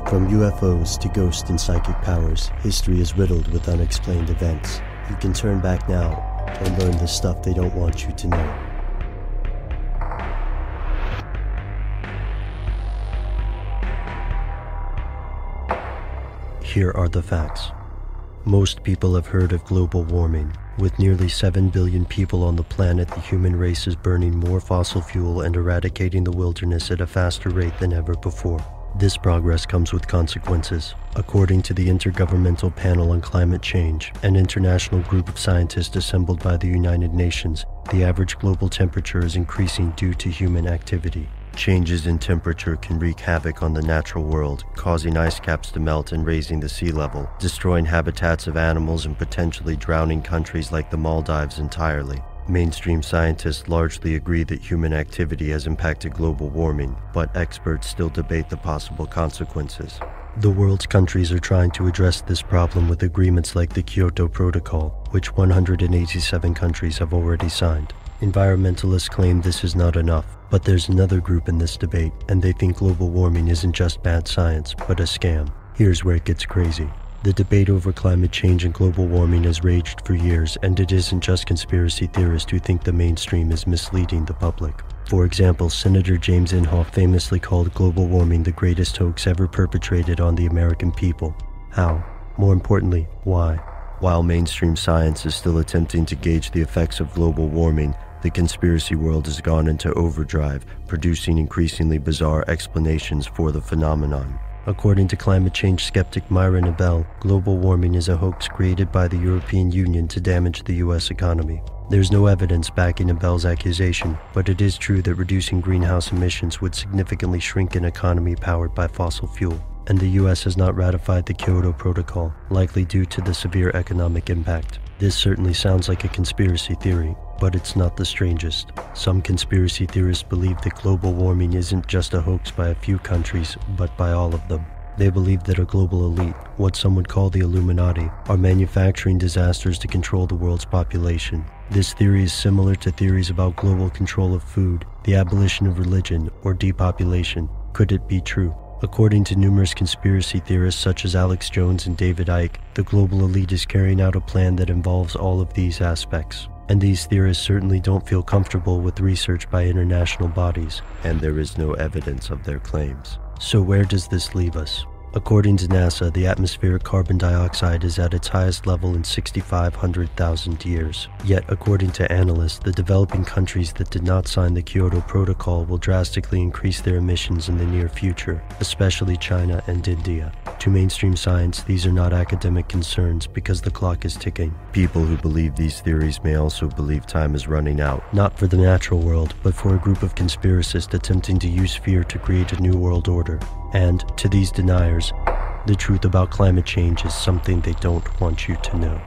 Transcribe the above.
From UFOs to ghost and psychic powers, history is riddled with unexplained events. You can turn back now and learn the stuff they don't want you to know. Here are the facts. Most people have heard of global warming. With nearly 7 billion people on the planet, the human race is burning more fossil fuel and eradicating the wilderness at a faster rate than ever before. This progress comes with consequences. According to the Intergovernmental Panel on Climate Change, an international group of scientists assembled by the United Nations, the average global temperature is increasing due to human activity. Changes in temperature can wreak havoc on the natural world, causing ice caps to melt and raising the sea level, destroying habitats of animals and potentially drowning countries like the Maldives entirely. Mainstream scientists largely agree that human activity has impacted global warming, but experts still debate the possible consequences. The world's countries are trying to address this problem with agreements like the Kyoto Protocol, which 187 countries have already signed. Environmentalists claim this is not enough, but there's another group in this debate, and they think global warming isn't just bad science, but a scam. Here's where it gets crazy. The debate over climate change and global warming has raged for years, and it isn't just conspiracy theorists who think the mainstream is misleading the public. For example, Senator James Inhofe famously called global warming the greatest hoax ever perpetrated on the American people. How? More importantly, why? While mainstream science is still attempting to gauge the effects of global warming, the conspiracy world has gone into overdrive, producing increasingly bizarre explanations for the phenomenon. According to climate change skeptic Myra Nabel, global warming is a hoax created by the European Union to damage the US economy. There's no evidence backing Nabel's accusation, but it is true that reducing greenhouse emissions would significantly shrink an economy powered by fossil fuel. And the US has not ratified the Kyoto Protocol, likely due to the severe economic impact. This certainly sounds like a conspiracy theory, but it's not the strangest. Some conspiracy theorists believe that global warming isn't just a hoax by a few countries, but by all of them. They believe that a global elite, what some would call the Illuminati, are manufacturing disasters to control the world's population. This theory is similar to theories about global control of food, the abolition of religion, or depopulation. Could it be true? According to numerous conspiracy theorists such as Alex Jones and David Icke, the global elite is carrying out a plan that involves all of these aspects. And these theorists certainly don't feel comfortable with research by international bodies, and there is no evidence of their claims. So where does this leave us? According to NASA, the atmospheric carbon dioxide is at its highest level in 6,500,000 years. Yet, according to analysts, the developing countries that did not sign the Kyoto Protocol will drastically increase their emissions in the near future, especially China and India. To mainstream science, these are not academic concerns because the clock is ticking. People who believe these theories may also believe time is running out, not for the natural world, but for a group of conspiracists attempting to use fear to create a new world order. And, to these deniers, the truth about climate change is something they don't want you to know.